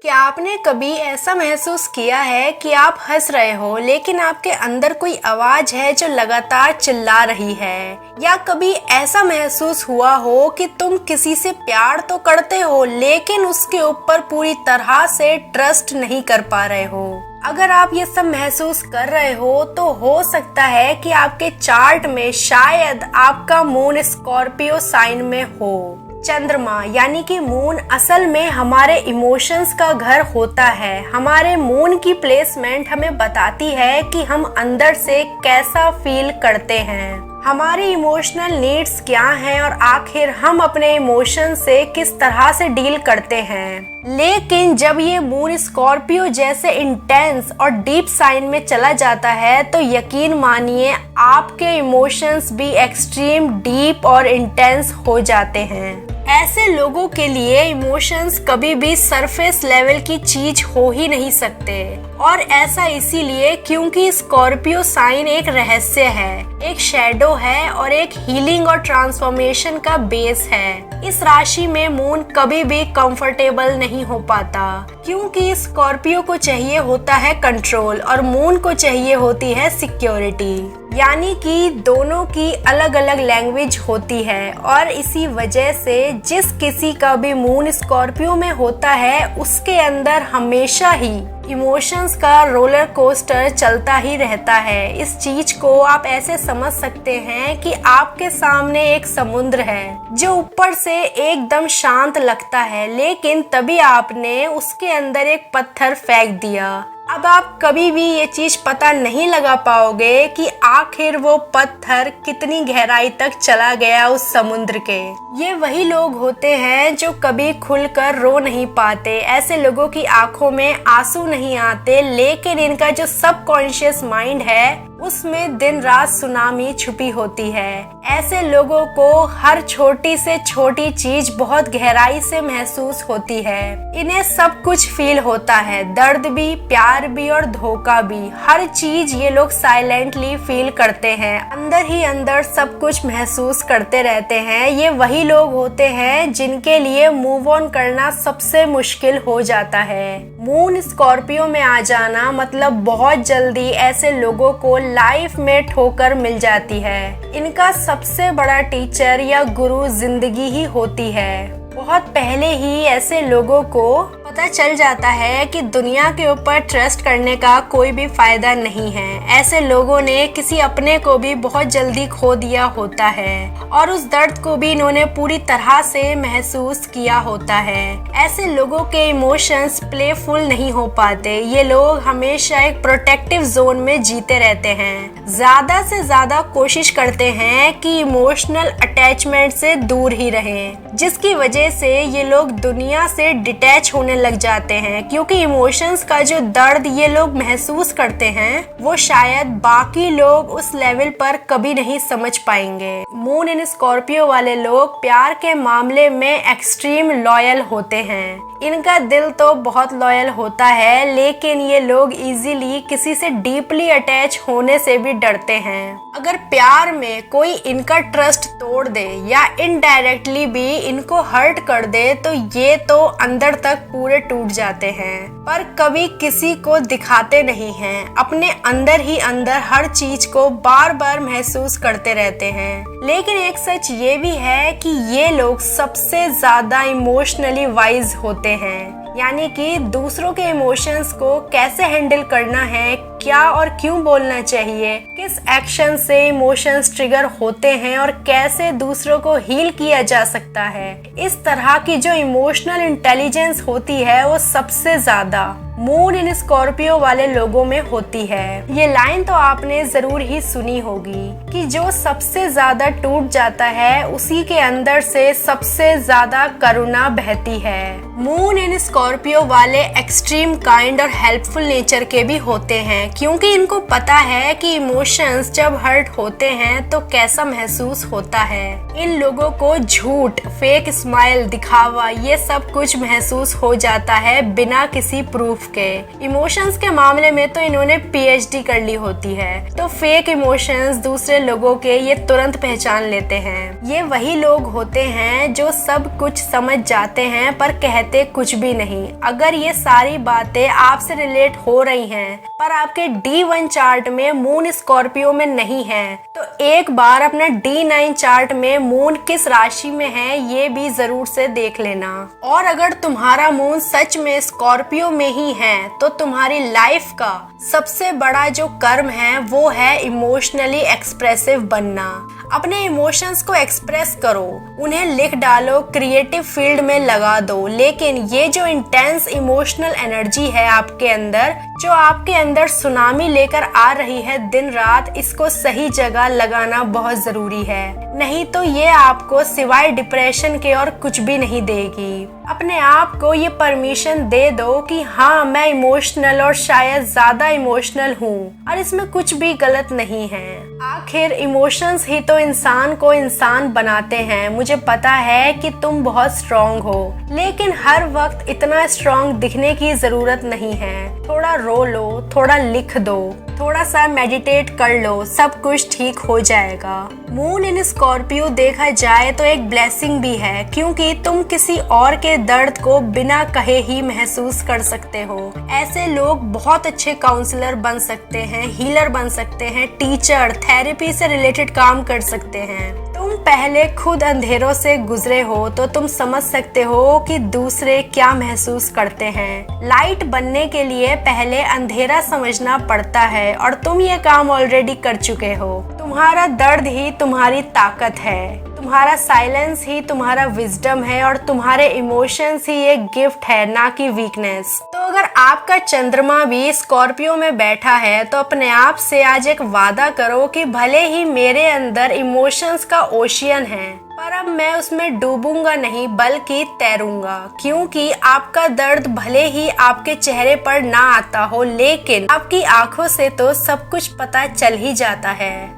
क्या आपने कभी ऐसा महसूस किया है कि आप हंस रहे हो लेकिन आपके अंदर कोई आवाज है जो लगातार चिल्ला रही है? या कभी ऐसा महसूस हुआ हो कि तुम किसी से प्यार तो करते हो लेकिन उसके ऊपर पूरी तरह से ट्रस्ट नहीं कर पा रहे हो? अगर आप ये सब महसूस कर रहे हो तो हो सकता है कि आपके चार्ट में शायद आपका मून स्कॉर्पियो साइन में हो। चंद्रमा यानी कि मून असल में हमारे इमोशंस का घर होता है। हमारे मून की प्लेसमेंट हमें बताती है कि हम अंदर से कैसा फील करते हैं, हमारी इमोशनल नीड्स क्या हैं और आखिर हम अपने इमोशन से किस तरह से डील करते हैं। लेकिन जब ये मून स्कॉर्पियो जैसे इंटेंस और डीप साइन में चला जाता है तो यकीन मानिए आपके इमोशंस भी एक्सट्रीम डीप और इंटेंस हो जाते हैं। ऐसे लोगों के लिए इमोशंस कभी भी सरफेस लेवल की चीज हो ही नहीं सकते, और ऐसा इसीलिए क्योंकि स्कॉर्पियो साइन एक रहस्य है, एक शैडो है और एक हीलिंग और ट्रांसफॉर्मेशन का बेस है। इस राशि में मून कभी भी कंफर्टेबल नहीं हो पाता क्योंकि स्कॉर्पियो को चाहिए होता है कंट्रोल और मून को चाहिए होती है सिक्योरिटी। यानी कि दोनों की अलग अलग लैंग्वेज होती है और इसी वजह से जिस किसी का भी मून स्कॉर्पियो में होता है उसके अंदर हमेशा ही इमोशंस का रोलर कोस्टर चलता ही रहता है। इस चीज को आप ऐसे समझ सकते हैं कि आपके सामने एक समुद्र है जो ऊपर से एकदम शांत लगता है, लेकिन तभी आपने उसके अंदर एक पत्थर फेंक दिया। अब आप कभी भी ये चीज पता नहीं लगा पाओगे कि आखिर वो पत्थर कितनी गहराई तक चला गया उस समुद्र के। ये वही लोग होते हैं जो कभी खुलकर रो नहीं पाते। ऐसे लोगों की आंखों में आंसू नहीं आते, लेकिन इनका जो सबकॉन्शियस माइंड है उसमें दिन रात सुनामी छुपी होती है। ऐसे लोगों को हर छोटी से छोटी चीज बहुत गहराई से महसूस होती है। इन्हें सब कुछ फील होता है, दर्द भी, प्यार भी और धोखा भी। हर चीज ये लोग साइलेंटली फील करते हैं, अंदर ही अंदर सब कुछ महसूस करते रहते हैं। ये वही लोग होते हैं जिनके लिए मूव ऑन करना सबसे मुश्किल हो जाता है। मून स्कॉर्पियो में आ जाना मतलब बहुत जल्दी ऐसे लोगों को लाइफ में ठोकर मिल जाती है। इनका सबसे बड़ा टीचर या गुरु जिंदगी ही होती है। बहुत पहले ही ऐसे लोगों को पता चल जाता है कि दुनिया के ऊपर ट्रस्ट करने का कोई भी फायदा नहीं है। ऐसे लोगों ने किसी अपने को भी बहुत जल्दी खो दिया होता है और उस दर्द को भी इन्होंने पूरी तरह से महसूस किया होता है। ऐसे लोगों के इमोशंस प्लेफुल नहीं हो पाते। ये लोग हमेशा एक प्रोटेक्टिव जोन में जीते रहते हैं, ज्यादा से ज्यादा कोशिश करते हैं कि इमोशनल अटैचमेंट से दूर ही रहें, जिसकी वजह से ये लोग दुनिया से डिटैच होने लग जाते हैं क्योंकि इमोशंस का जो दर्द ये लोग महसूस करते हैं वो शायद बाकी लोग उस लेवल पर कभी नहीं समझ पाएंगे। मून इन स्कॉर्पियो वाले लोग प्यार के मामले में एक्सट्रीम लॉयल होते हैं। इनका दिल तो बहुत लॉयल होता है, लेकिन ये लोग इजीली किसी से डीपली अटैच होने से भी डरते हैं। अगर प्यार में कोई इनका ट्रस्ट तोड़ दे या इनडायरेक्टली भी इनको हर्ट कर दे तो ये तो अंदर तक पूरे टूट जाते हैं, पर कभी किसी को दिखाते नहीं हैं। अपने अंदर ही अंदर हर चीज को बार बार महसूस करते रहते हैं। लेकिन एक सच ये भी है कि ये लोग सबसे ज्यादा इमोशनली वाइज होते हैं, यानी कि दूसरों के इमोशंस को कैसे हैंडल करना है, क्या और क्यों बोलना चाहिए, किस एक्शन से इमोशंस ट्रिगर होते हैं और कैसे दूसरों को हील किया जा सकता है। इस तरह की जो इमोशनल इंटेलिजेंस होती है वो सबसे ज्यादा मून इन स्कॉर्पियो वाले लोगों में होती है। ये लाइन तो आपने जरूर ही सुनी होगी कि जो सबसे ज्यादा टूट जाता है उसी के अंदर से सबसे ज्यादा करुणा बहती है। मून इन स्कॉर्पियो वाले एक्सट्रीम काइंड और हेल्पफुल नेचर के भी होते हैं हैं, क्योंकि इनको पता है कि इमोशंस जब हर्ट होते हैं तो कैसा महसूस होता है। इन लोगों को झूठ, फेक स्माइल, दिखावा ये सब कुछ महसूस हो जाता है बिना किसी प्रूफ के। इमोशंस के मामले में तो इन्होंने PhD कर ली होती है, तो फेक इमोशंस दूसरे लोगों के ये तुरंत पहचान लेते हैं। ये वही लोग होते हैं जो सब कुछ समझ जाते हैं पर कहते कुछ भी नहीं। अगर ये सारी बातें आपसे रिलेट हो रही हैं पर आपके D1 चार्ट में मून स्कॉर्पियो में नहीं है, तो एक बार अपना D9 चार्ट में मून किस राशि में है ये भी जरूर से देख लेना। और अगर तुम्हारा मून सच में स्कॉर्पियो में ही है तो तुम्हारी लाइफ का सबसे बड़ा जो कर्म है वो है इमोशनली एक्सप्रेसिव बनना। अपने इमोशंस को एक्सप्रेस करो, उन्हें लिख डालो, क्रिएटिव फील्ड में लगा दो। लेकिन ये जो इंटेंस इमोशनल एनर्जी है आपके अंदर, जो आपके अंदर सुनामी लेकर आ रही है दिन रात, इसको सही जगह लगाना बहुत जरूरी है। नहीं तो ये आपको सिवाय डिप्रेशन के और कुछ भी नहीं देगी। अपने आप को ये परमिशन दे दो कि हाँ मैं इमोशनल और शायद ज्यादा इमोशनल हूँ और इसमें कुछ भी गलत नहीं है। आखिर इमोशंस ही तो इंसान को इंसान बनाते हैं। मुझे पता है कि तुम बहुत स्ट्रॉन्ग हो, लेकिन हर वक्त इतना स्ट्रॉन्ग दिखने की जरूरत नहीं है। थोड़ा रो लो, थोड़ा लिख दो, थोड़ा सा मेडिटेट कर लो, सब कुछ ठीक हो जाएगा। मून इन स्कॉर्पियो देखा जाए तो एक ब्लेसिंग भी है, क्योंकि तुम किसी और के दर्द को बिना कहे ही महसूस कर सकते हो। ऐसे लोग बहुत अच्छे काउंसलर बन सकते हैं, हीलर बन सकते हैं, टीचर, थेरेपी से रिलेटेड काम कर सकते हैं। तुम पहले खुद अंधेरों से गुजरे हो तो तुम समझ सकते हो कि दूसरे क्या महसूस करते हैं। लाइट बनने के लिए पहले अंधेरा समझना पड़ता है और तुम ये काम ऑलरेडी कर चुके हो। तुम्हारा दर्द ही तुम्हारी ताकत है, तुम्हारा साइलेंस ही तुम्हारा विजडम है और तुम्हारे इमोशंस ही एक गिफ्ट है, ना कि वीकनेस। तो अगर आपका चंद्रमा भी स्कॉर्पियो में बैठा है तो अपने आप से आज एक वादा करो कि भले ही मेरे अंदर इमोशंस का ओशियन है पर अब मैं उसमें डूबूंगा नहीं बल्कि तैरूंगा। क्योंकि आपका दर्द भले ही आपके चेहरे पर ना आता हो, लेकिन आपकी आंखों से तो सब कुछ पता चल ही जाता है।